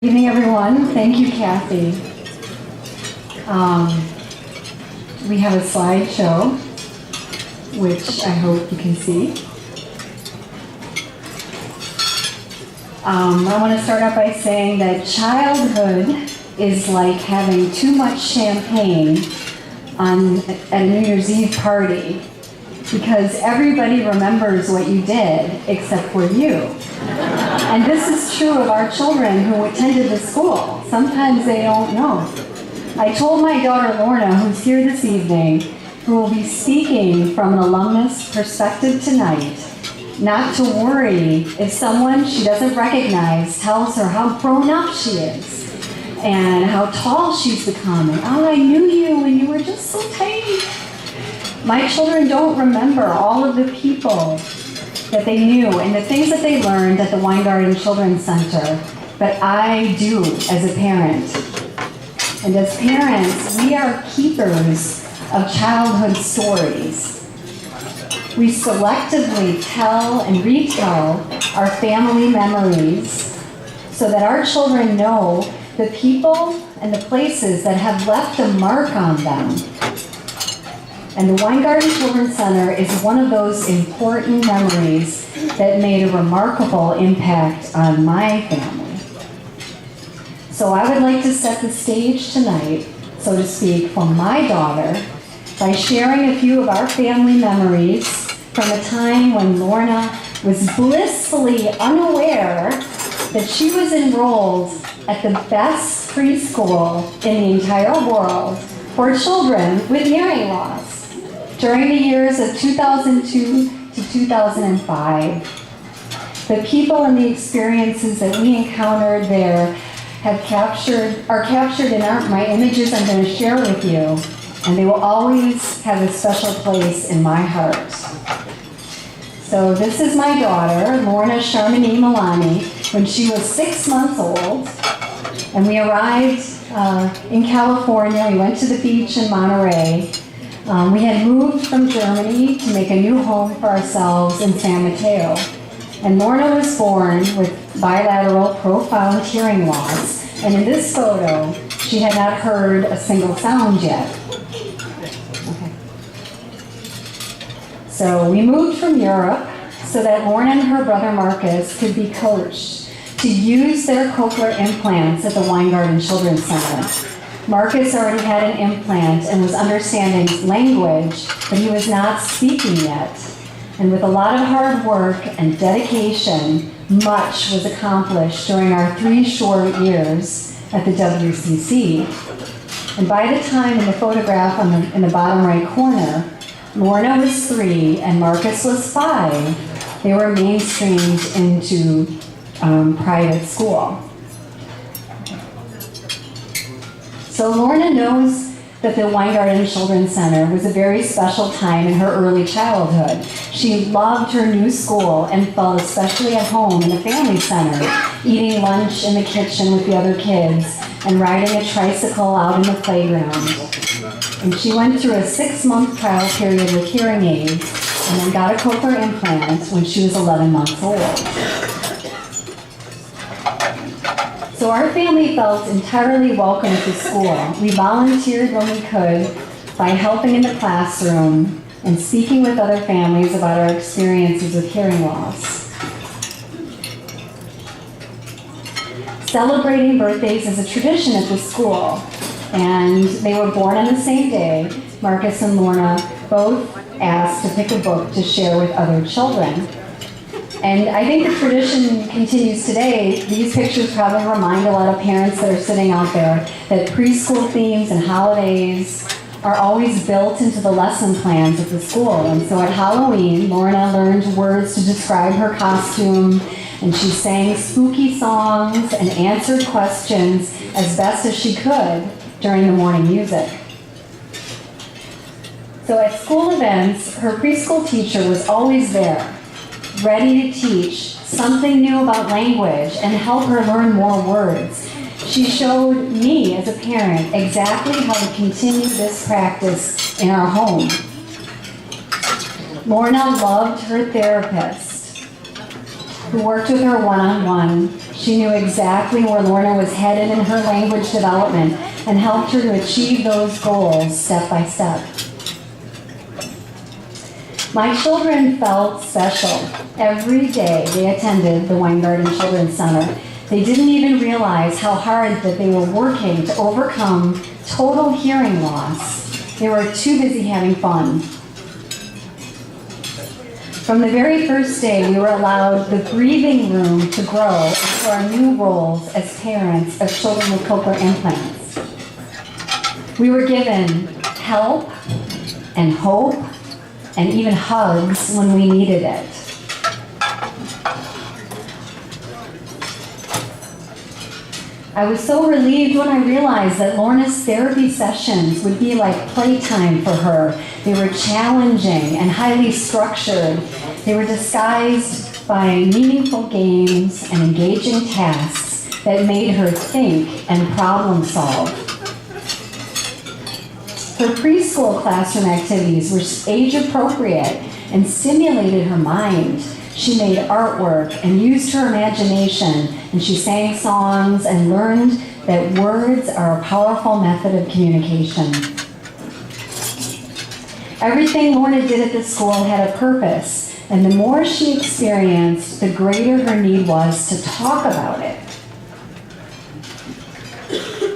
Good evening, everyone. Thank you, Kathy. We have a slideshow, which I hope you can see. I want to start out by saying that childhood is like having too much champagne at a New Year's Eve party, because everybody remembers what you did except for you. And this is true of our children who attended the school. Sometimes they don't know. I told my daughter Lorna, who's here this evening, who will be speaking from an alumnus perspective tonight, not to worry if someone she doesn't recognize tells her how grown up she is and how tall she's becoming. Oh, I knew you when you were just so tiny. My children don't remember all of the people that they knew and the things that they learned at the Weingarten Children's Center, but I do as a parent. And as parents, we are keepers of childhood stories. We selectively tell and retell our family memories so that our children know the people and the places that have left a mark on them. And the Weingarten Children's Center is one of those important memories that made a remarkable impact on my family. So I would like to set the stage tonight, so to speak, for my daughter by sharing a few of our family memories from a time when Lorna was blissfully unaware that she was enrolled at the best preschool in the entire world for children with hearing loss. During the years of 2002 to 2005, the people and the experiences that we encountered there are captured in my images I'm going to share with you, and they will always have a special place in my heart. So this is my daughter, Lorna Charmini Milani, when she was 6 months old, and we arrived in California. We went to the beach in Monterey. We had moved from Germany to make a new home for ourselves in San Mateo. And Lorna was born with bilateral profound hearing loss. And in this photo, she had not heard a single sound yet. Okay. So we moved from Europe so that Lorna and her brother Marcus could be coached to use their cochlear implants at the Weingarten Children's Center. Marcus already had an implant and was understanding language, but he was not speaking yet. And with a lot of hard work and dedication, much was accomplished during our 3 short years at the WCC. And by the time in the photograph in the bottom right corner, Lorna was 3 and Marcus was 5. They were mainstreamed into private school. So Lorna knows that the Weingarten Children's Center was a very special time in her early childhood. She loved her new school and felt especially at home in the family center, eating lunch in the kitchen with the other kids and riding a tricycle out in the playground. And she went through a 6-month trial period with hearing aids and then got a cochlear implant when she was 11 months old. So our family felt entirely welcome at the school. We volunteered when we could by helping in the classroom and speaking with other families about our experiences with hearing loss. Celebrating birthdays is a tradition at the school, and they were born on the same day. Marcus and Lorna both asked to pick a book to share with other children. And I think the tradition continues today. These pictures probably remind a lot of parents that are sitting out there that preschool themes and holidays are always built into the lesson plans at the school. And so at Halloween, Lorna learned words to describe her costume, and she sang spooky songs and answered questions as best as she could during the morning music. So at school events, her preschool teacher was always there, ready to teach something new about language and help her learn more words. She showed me as a parent exactly how to continue this practice in our home. Lorna loved her therapist, who worked with her one-on-one. She knew exactly where Lorna was headed in her language development and helped her to achieve those goals step by step. My children felt special every day they attended the Weingarten Children's Center. They didn't even realize how hard that they were working to overcome total hearing loss. They were too busy having fun. From the very first day, we were allowed the breathing room to grow into our new roles as parents of children with cochlear implants. We were given help and hope and even hugs when we needed it. I was so relieved when I realized that Lorna's therapy sessions would be like playtime for her. They were challenging and highly structured. They were disguised by meaningful games and engaging tasks that made her think and problem solve. Her preschool classroom activities were age appropriate and stimulated her mind. She made artwork and used her imagination, and she sang songs and learned that words are a powerful method of communication. Everything Lorna did at the school had a purpose, and the more she experienced, the greater her need was to talk about it.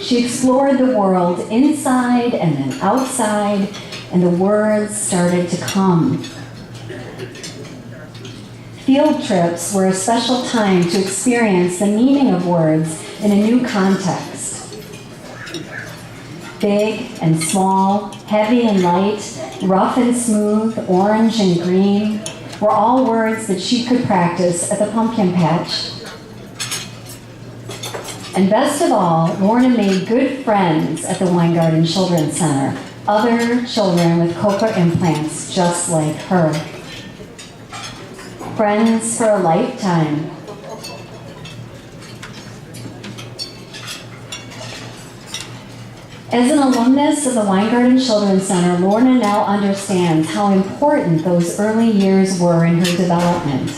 She explored the world inside and then outside, and the words started to come. Field trips were a special time to experience the meaning of words in a new context. Big and small, heavy and light, rough and smooth, orange and green were all words that she could practice at the pumpkin patch. And best of all, Lorna made good friends at the Weingarten Children's Center, other children with cochlear implants just like her. Friends for a lifetime. As an alumnus of the Weingarten Children's Center, Lorna now understands how important those early years were in her development,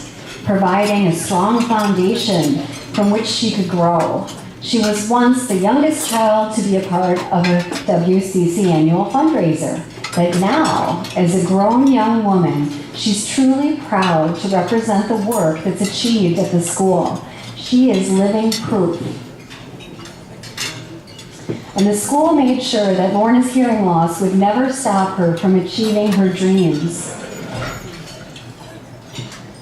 providing a strong foundation from which she could grow. She was once the youngest child to be a part of a WCC annual fundraiser, but now, as a grown young woman, she's truly proud to represent the work that's achieved at the school. She is living proof. And the school made sure that Lorna's hearing loss would never stop her from achieving her dreams.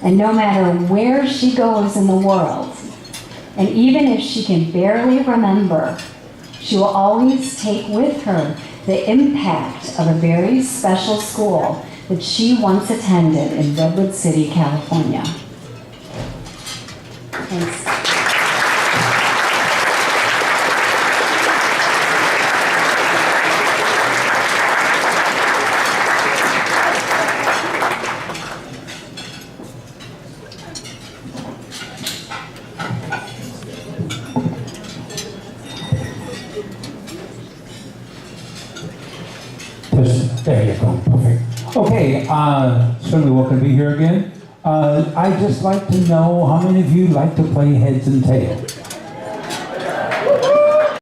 And no matter where she goes in the world, and even if she can barely remember, she will always take with her the impact of a very special school that she once attended in Redwood City, California. Thanks. There you go, perfect. Okay, certainly welcome to be here again. I'd just like to know how many of you like to play heads and tails?